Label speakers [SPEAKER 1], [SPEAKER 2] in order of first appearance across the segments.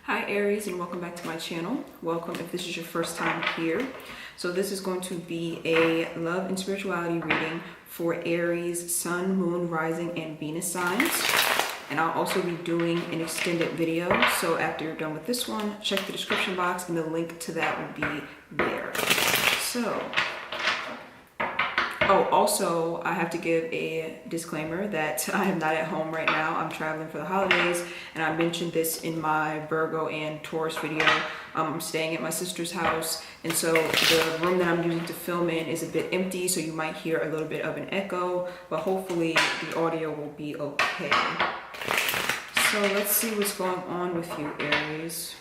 [SPEAKER 1] Hi Aries, and welcome back to my channel. Welcome if this is your first time here. So this is going to be a love and spirituality reading for Aries, Sun, Moon, Rising, and Venus signs. And I'll also be doing an extended video. So after you're done with this one, check the description box and the link to that will be there. So, oh, also, I have to give a disclaimer that I am not at home right now. I'm traveling for the holidays, and I mentioned this in my Virgo and Taurus video. I'm staying at my sister's house, and so the room that I'm using to film in is a bit empty, so you might hear a little bit of an echo, but hopefully the audio will be okay. So let's see what's going on with you, Aries.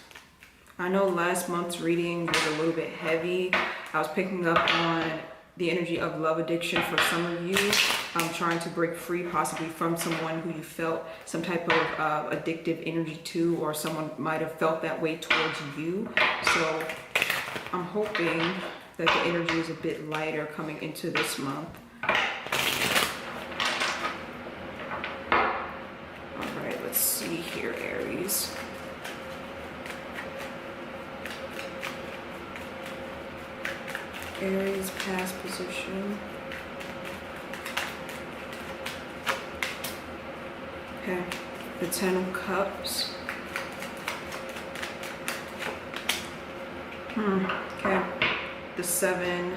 [SPEAKER 1] I know last month's reading was a little bit heavy. I was picking up on the energy of love addiction for some of you. Trying to break free possibly from someone who you felt some type of addictive energy to, or someone might have felt that way towards you. So I'm hoping that the energy is a bit lighter coming into this month. All right, let's see here, Aries. Aries past position. Okay, the Ten of Cups. Okay, the Seven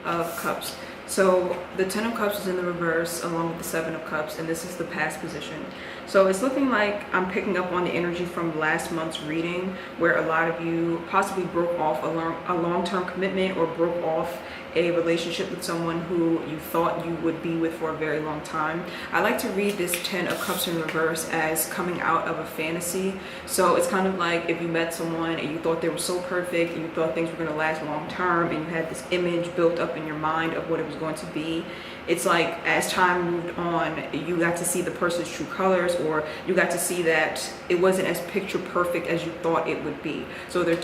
[SPEAKER 1] of Cups. So the Ten of Cups is in the reverse along with the Seven of Cups, and this is the past position. So it's looking like I'm picking up on the energy from last month's reading, where a lot of you possibly broke off a long-term commitment or broke off a relationship with someone who you thought you would be with for a very long time. I like to read this Ten of Cups in reverse as coming out of a fantasy. So it's kind of like if you met someone and you thought they were so perfect and you thought things were going to last long term, and you had this image built up in your mind of what it was going to be. It's like as time moved on, you got to see the person's true colors, or you got to see that it wasn't as picture perfect as you thought it would be. So there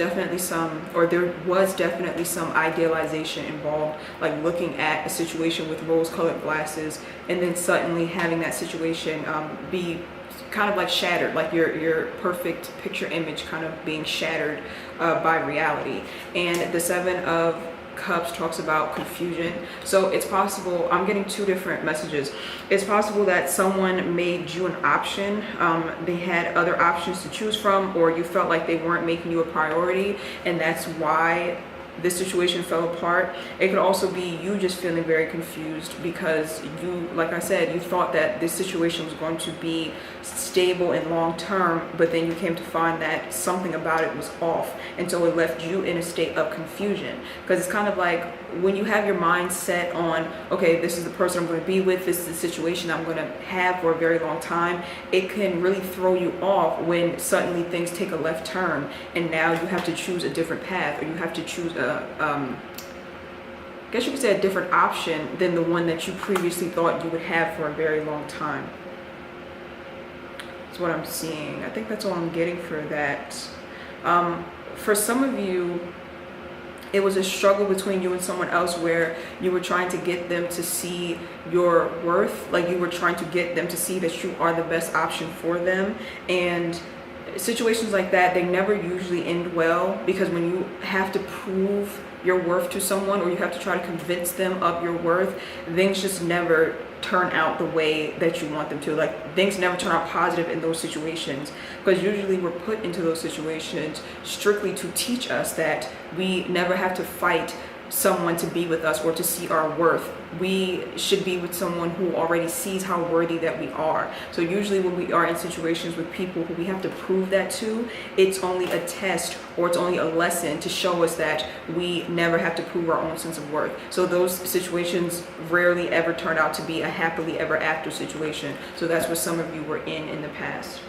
[SPEAKER 1] was definitely some idealization involved, like looking at a situation with rose-colored glasses and then suddenly having that situation be kind of like shattered, like your perfect picture image kind of being shattered by reality. And the Seven of Cups talks about confusion. So it's possible, I'm getting two different messages. It's possible that someone made you an option. They had other options to choose from, or you felt like they weren't making you a priority, and that's why this situation fell apart. It could also be you just feeling very confused because you, like I said, you thought that this situation was going to be stable and long term, but then you came to find that something about it was off, and so it left you in a state of confusion. Because it's kind of like when you have your mind set on, okay, this is the person I'm going to be with, this is the situation I'm going to have for a very long time, it can really throw you off when suddenly things take a left turn and now you have to choose a different path, or you have to choose I guess you could say a different option than the one that you previously thought you would have for a very long time. That's what I'm seeing. I think that's all I'm getting for that. For some of you, it was a struggle between you and someone else where you were trying to get them to see your worth, like you were trying to get them to see that you are the best option for them. And situations like that, they never usually end well, because when you have to prove your worth to someone, or you have to try to convince them of your worth, things just never turn out the way that you want them to. Like, things never turn out positive in those situations, because usually we're put into those situations strictly to teach us that we never have to fight someone to be with us or to see our worth. We should be with someone who already sees how worthy that we are. So usually when we are in situations with people who we have to prove that to, it's only a test, or it's only a lesson to show us that we never have to prove our own sense of worth. So those situations rarely ever turn out to be a happily ever after situation. So that's what some of you were in the past.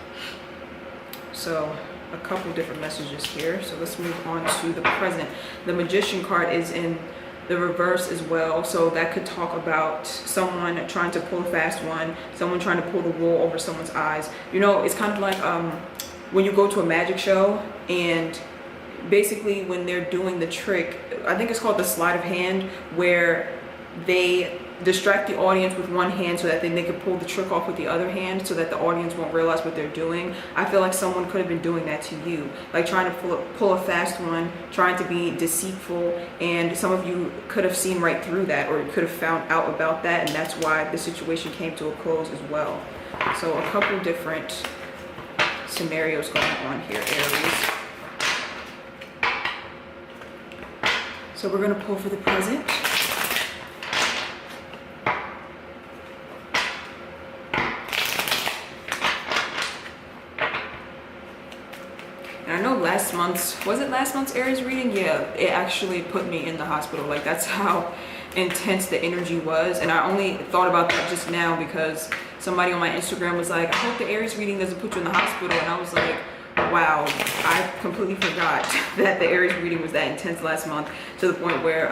[SPEAKER 1] So a couple different messages here. So let's move on to the present. The Magician card is in the reverse as well, so that could talk about someone trying to pull a fast one, someone trying to pull the wool over someone's eyes. You know, it's kind of like when you go to a magic show, and basically when they're doing the trick, I think it's called the sleight of hand, where they distract the audience with one hand so that then they could pull the trick off with the other hand so that the audience won't realize what they're doing. I feel like someone could have been doing that to you, like trying to pull a fast one, trying to be deceitful, and some of you could have seen right through that, or could have found out about that, and that's why the situation came to a close as well. So a couple different scenarios going on here, Aries. So we're going to pull for the present. And I know last month's, was it last month's Aries reading? Yeah, it actually put me in the hospital. Like, that's how intense the energy was. And I only thought about that just now because somebody on my Instagram was like, I hope the Aries reading doesn't put you in the hospital. And I was like, wow, I completely forgot that the Aries reading was that intense last month, to the point where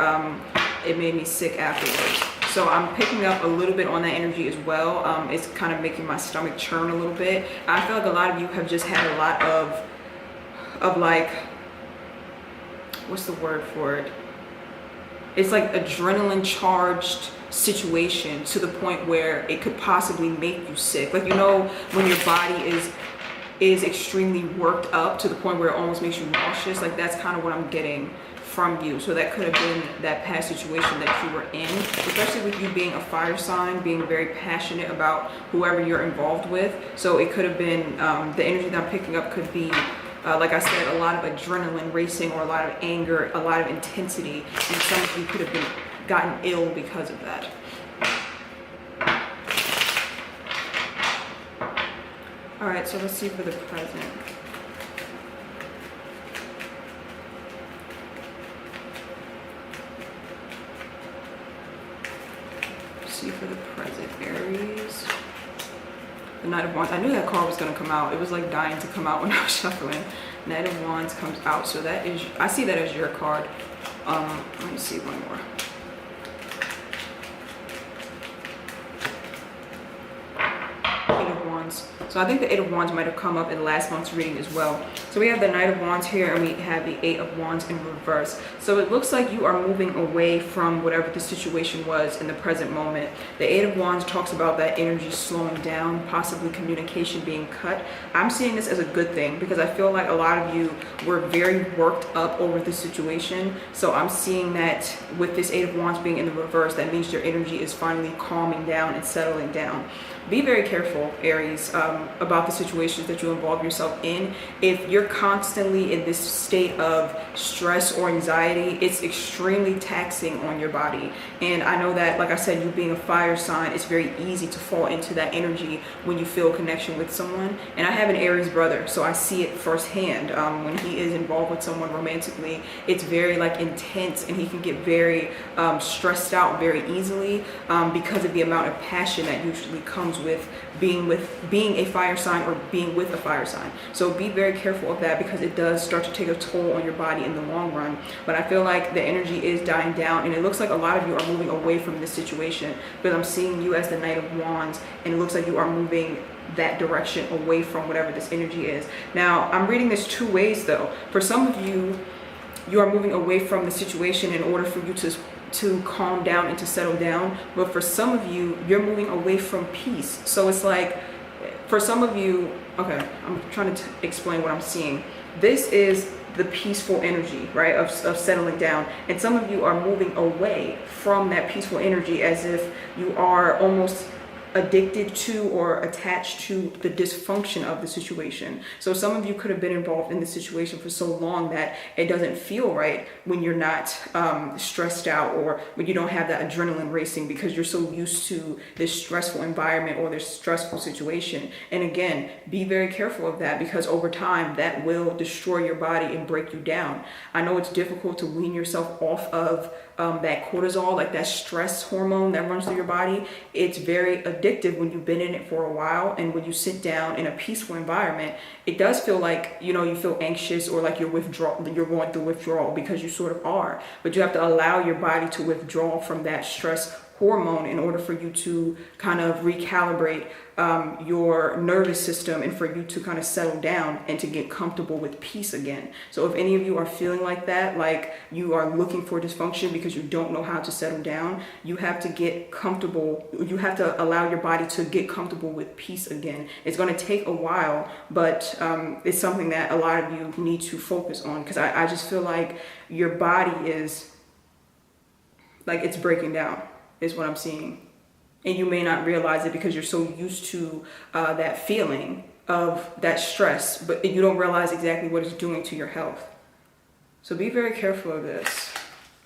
[SPEAKER 1] it made me sick afterwards. So I'm picking up a little bit on that energy as well. It's kind of making my stomach churn a little bit. I feel like a lot of you have just had a lot of like, what's the word for it? It's like adrenaline charged situation, to the point where it could possibly make you sick. Like, you know, when your body is extremely worked up to the point where it almost makes you nauseous. Like, that's kind of what I'm getting from you. So that could have been that past situation that you were in, especially with you being a fire sign, being very passionate about whoever you're involved with. So it could have been, the energy that I'm picking up could be, like I said, a lot of adrenaline racing, or a lot of anger, a lot of intensity, and some of you could have gotten ill because of that. All right, so let's see for the present. See for the present, Aries. The Knight of Wands. I knew that card was going to come out. It was like dying to come out when I was shuffling. Knight of Wands comes out. So that is, I see that as your card. Let me see one more. Eight of Wands. So I think the Eight of Wands might have come up in last month's reading as well. So we have the Knight of Wands here, and we have the Eight of Wands in reverse. So it looks like you are moving away from whatever the situation was in the present moment. The Eight of Wands talks about that energy slowing down, possibly communication being cut. I'm seeing this as a good thing, because I feel like a lot of you were very worked up over the situation. So I'm seeing that with this Eight of Wands being in the reverse, that means your energy is finally calming down and settling down. Be very careful, Aries, about the situations that you involve yourself in. If you're constantly in this state of stress or anxiety, it's extremely taxing on your body. And I know that, like I said, you being a fire sign, it's very easy to fall into that energy when you feel a connection with someone. And I have an Aries brother, so I see it firsthand. When he is involved with someone romantically, it's very like intense, and he can get very stressed out very easily because of the amount of passion that usually comes with being a fire sign, or being with a fire sign. So be very careful of that, because it does start to take a toll on your body in the long run. But I feel like the energy is dying down, and it looks like a lot of you are moving away from this situation, because I'm seeing you as the Knight of Wands, and it looks like you are moving that direction away from whatever this energy is. Now, I'm reading this two ways though. For some of you, you are moving away from the situation in order for you to calm down and to settle down. But for some of you, you're moving away from peace. So it's like, for some of you, okay, I'm trying to explain what I'm seeing. This is the peaceful energy, right, of settling down. And some of you are moving away from that peaceful energy, as if you are almost addicted to or attached to the dysfunction of the situation. So some of you could have been involved in the situation for so long that it doesn't feel right when you're not stressed out, or when you don't have that adrenaline racing, because you're so used to this stressful environment or this stressful situation. And again, be very careful of that, because over time that will destroy your body and break you down. I know it's difficult to wean yourself off of that cortisol, like that stress hormone that runs through your body. It's very addictive when you've been in it for a while, and when you sit down in a peaceful environment, it does feel like, you know, you feel anxious, or like you're going through withdrawal, because you sort of are. But you have to allow your body to withdraw from that stress hormone in order for you to kind of recalibrate your nervous system and for you to kind of settle down and to get comfortable with peace again. So if any of you are feeling like that, like you are looking for dysfunction because you don't know how to settle down, you have to get comfortable. You have to allow your body to get comfortable with peace again. It's going to take a while, but it's something that a lot of you need to focus on, because I just feel like your body is like it's breaking down is what I'm seeing. And you may not realize it because you're so used to that feeling of that stress, but you don't realize exactly what it's doing to your health. So be very careful of this.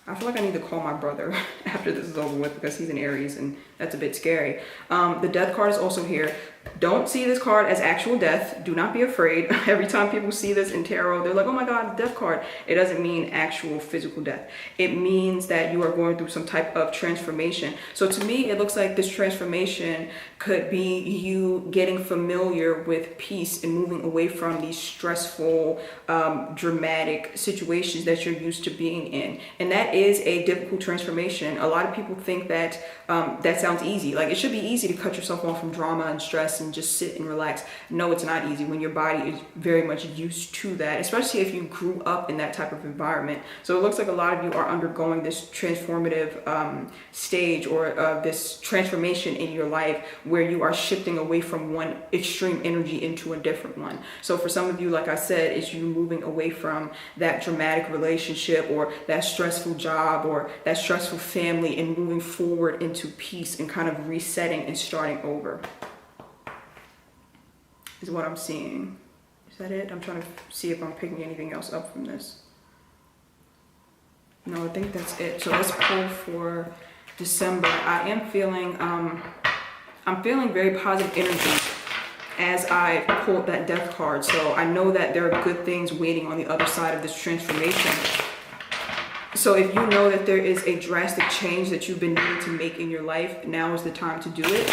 [SPEAKER 1] I feel like I need to call my brother after this is over with, because he's an Aries and that's a bit scary. The death card is also here. Don't see this card as actual death. Do not be afraid. Every time people see this in tarot, they're like, oh my God, death card. It doesn't mean actual physical death. It means that you are going through some type of transformation. So to me, it looks like this transformation could be you getting familiar with peace and moving away from these stressful, dramatic situations that you're used to being in. And that is a difficult transformation. A lot of people think that that sounds easy. Like it should be easy to cut yourself off from drama and stress and just sit and relax. No, it's not easy when your body is very much used to that, especially if you grew up in that type of environment. So it looks like a lot of you are undergoing this transformative stage or this transformation in your life where you are shifting away from one extreme energy into a different one. So for some of you, like I said, it's you moving away from that dramatic relationship or that stressful job or that stressful family and moving forward into peace and kind of resetting and starting over is what I'm seeing. Is that it? I'm trying to see if I'm picking anything else up from this. No, I think that's it. So let's pull for December. I am feeling, I'm feeling very positive energy as I pulled that death card. So I know that there are good things waiting on the other side of this transformation. So if you know that there is a drastic change that you've been needing to make in your life, now is the time to do it.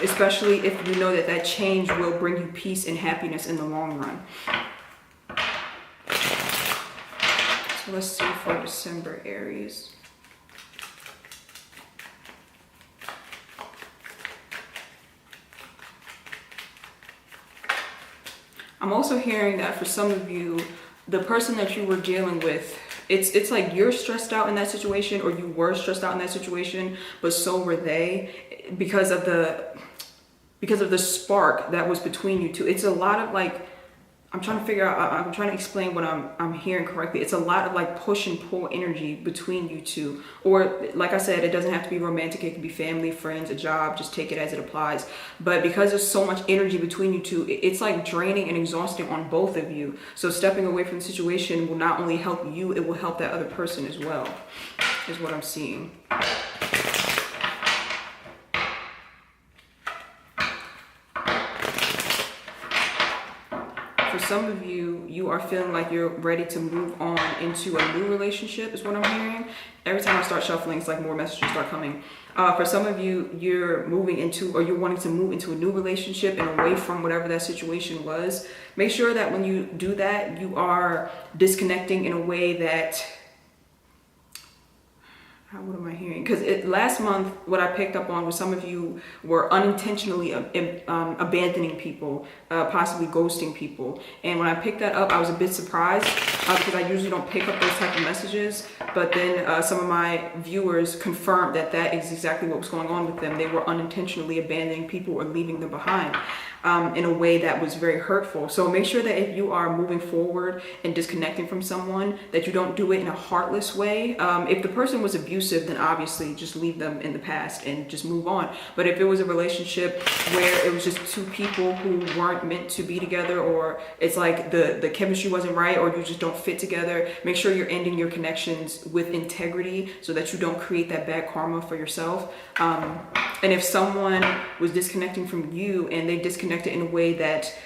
[SPEAKER 1] Especially if you know that that change will bring you peace and happiness in the long run. So let's see for December, Aries. I'm also hearing that for some of you, the person that you were dealing with, it's like you're stressed out in that situation, or you were stressed out in that situation, but so were they, because of the spark that was between you two. It's a lot of like, I'm trying to figure out, I'm trying to explain what I'm hearing correctly. It's a lot of like push and pull energy between you two. Or like I said, it doesn't have to be romantic. It can be family, friends, a job, just take it as it applies. But because there's so much energy between you two, it's like draining and exhausting on both of you. So stepping away from the situation will not only help you, it will help that other person as well, is what I'm seeing. For some of you, you are feeling like you're ready to move on into a new relationship, is what I'm hearing. Every time I start shuffling, it's like more messages start coming. For some of you, you're moving into, or you're wanting to move into a new relationship and away from whatever that situation was. Make sure that when you do that, you are disconnecting in a way that, what am I hearing? Because last month, what I picked up on was some of you were unintentionally abandoning people, possibly ghosting people. And when I picked that up, I was a bit surprised because I usually don't pick up those type of messages. But then some of my viewers confirmed that that is exactly what was going on with them. They were unintentionally abandoning people or leaving them behind in a way that was very hurtful. So make sure that if you are moving forward and disconnecting from someone, that you don't do it in a heartless way. If the person was abusive, then obviously just leave them in the past and just move on. But if it was a relationship where it was just two people who weren't meant to be together, or it's like the chemistry wasn't right, or you just don't fit together, make sure you're ending your connections with integrity so that you don't create that bad karma for yourself. And if someone was disconnecting from you and they disconnected in a way that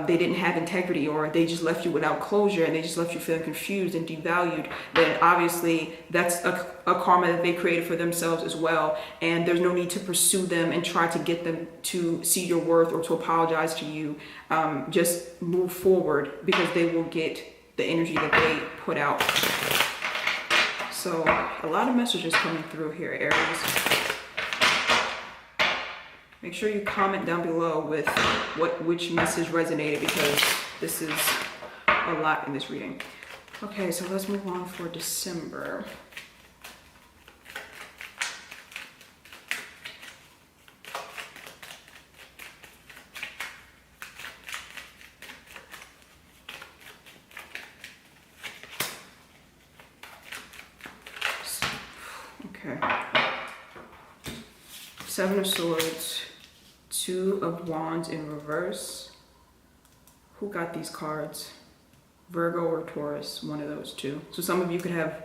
[SPEAKER 1] they didn't have integrity, or they just left you without closure and they just left you feeling confused and devalued, then obviously that's a karma that they created for themselves as well. And there's no need to pursue them and try to get them to see your worth or to apologize to you. Just move forward, because they will get the energy that they put out. So a lot of messages coming through here, Aries. Make sure you comment down below with which message resonated, because this is a lot in this reading. Okay, so let's move on for December. Okay. Seven of Swords, Two of Wands in reverse. Who got these cards? Virgo or Taurus, one of those two. So some of you could have,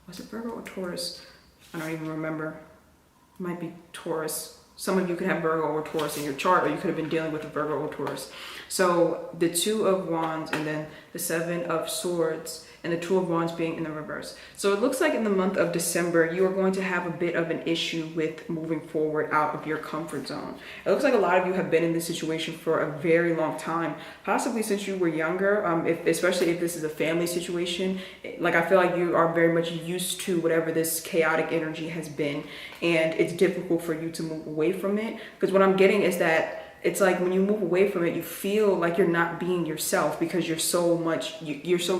[SPEAKER 1] was it Virgo or Taurus? I don't even remember. It might be Taurus. Some of you could have Virgo or Taurus in your chart, or you could have been dealing with a Virgo or Taurus. So the Two of Wands and then the Seven of Swords and the Two of Wands being in the reverse. So it looks like in the month of December, you are going to have a bit of an issue with moving forward out of your comfort zone. It looks like a lot of you have been in this situation for a very long time, possibly since you were younger, especially if this is a family situation. Like, I feel like you are very much used to whatever this chaotic energy has been, and it's difficult for you to move away from it. Because what I'm getting is that it's like when you move away from it, you feel like you're not being yourself because you're so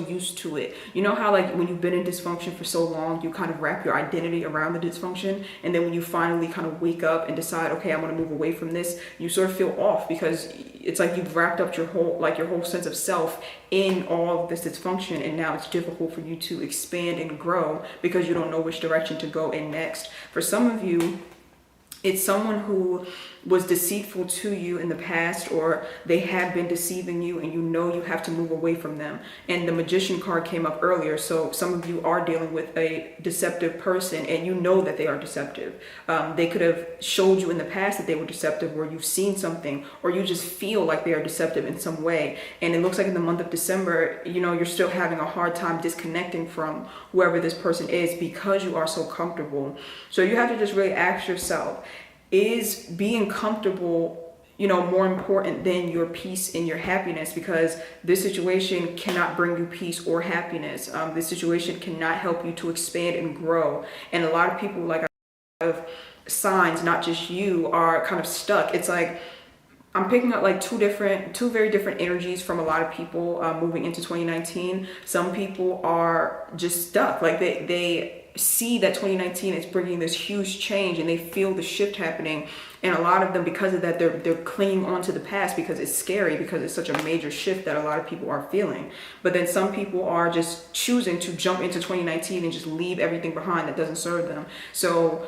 [SPEAKER 1] used to it. You know how like when you've been in dysfunction for so long, you kind of wrap your identity around the dysfunction, and then when you finally kind of wake up and decide, okay, I want to move away from this, you sort of feel off because it's like you've wrapped up your whole sense of self in all of this dysfunction, and now it's difficult for you to expand and grow because you don't know which direction to go in next. For some of you, it's someone who was deceitful to you in the past, or they have been deceiving you and you know you have to move away from them. And the Magician card came up earlier, so some of you are dealing with a deceptive person and you know that they are deceptive. They could have showed you in the past that they were deceptive, or you've seen something, or you just feel like they are deceptive in some way. And it looks like in the month of December, you know, you're still having a hard time disconnecting from whoever this person is because you are so comfortable. So you have to just really ask yourself, is being comfortable, you know, more important than your peace and your happiness? Because this situation cannot bring you peace or happiness. This situation cannot help you to expand and grow. And a lot of people, like, have signs, not just you, are kind of stuck. It's like I'm picking up like two very different energies from a lot of people moving into 2019. Some people are just stuck. Like they see that 2019 is bringing this huge change and they feel the shift happening. And a lot of them, because of that, they're clinging on to the past because it's scary, because it's such a major shift that a lot of people are feeling. But then some people are just choosing to jump into 2019 and just leave everything behind that doesn't serve them. So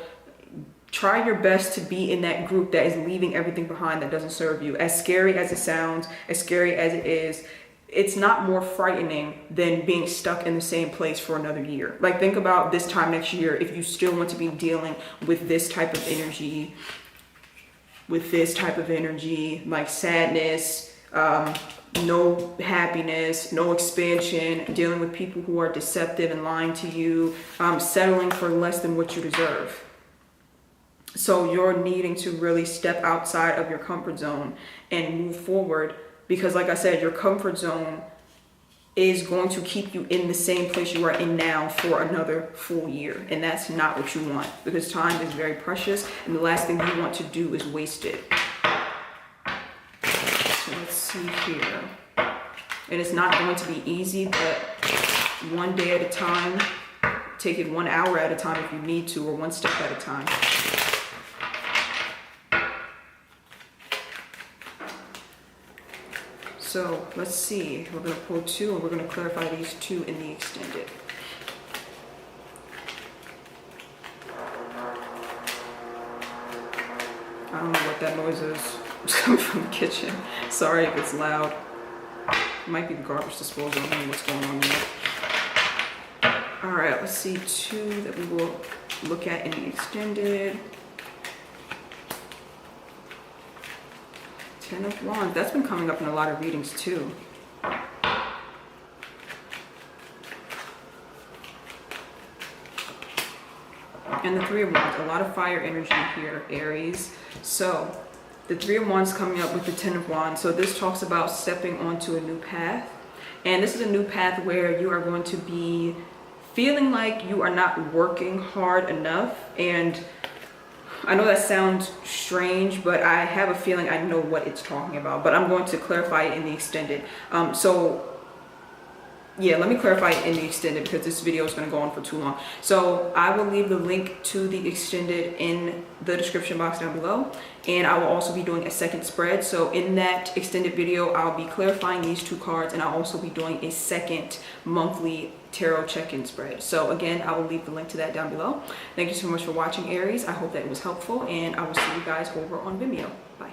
[SPEAKER 1] try your best to be in that group that is leaving everything behind that doesn't serve you. As scary as it sounds, as scary as it is, it's not more frightening than being stuck in the same place for another year. Like, think about this time next year, if you still want to be dealing with this type of energy, like sadness, no happiness, no expansion, dealing with people who are deceptive and lying to you, settling for less than what you deserve. So you're needing to really step outside of your comfort zone and move forward, because like I said, your comfort zone is going to keep you in the same place you are in now for another full year. And that's not what you want, because time is very precious and the last thing you want to do is waste it. So let's see here. And it's not going to be easy, but one day at a time. Take it 1 hour at a time if you need to, or one step at a time. So let's see, we're going to pull two and we're going to clarify these two in the extended. I don't know what that noise is. It's coming from the kitchen. Sorry if it's loud. It might be the garbage disposal. I don't know what's going on there. All right, let's see two that we will look at in the extended. Ten of Wands. That's been coming up in a lot of readings too. And the Three of Wands. A lot of fire energy here, Aries. So the Three of Wands coming up with the Ten of Wands. So this talks about stepping onto a new path. And this is a new path where you are going to be feeling like you are not working hard enough. And I know that sounds strange, but I have a feeling I know what it's talking about, but I'm going to clarify it in the extended. Yeah, let me clarify it in the extended because this video is going to go on for too long. So I will leave the link to the extended in the description box down below. And I will also be doing a second spread. So in that extended video, I'll be clarifying these two cards, and I'll also be doing a second monthly tarot check-in spread. So again, I will leave the link to that down below. Thank you so much for watching, Aries. I hope that it was helpful, and I will see you guys over on Vimeo. Bye.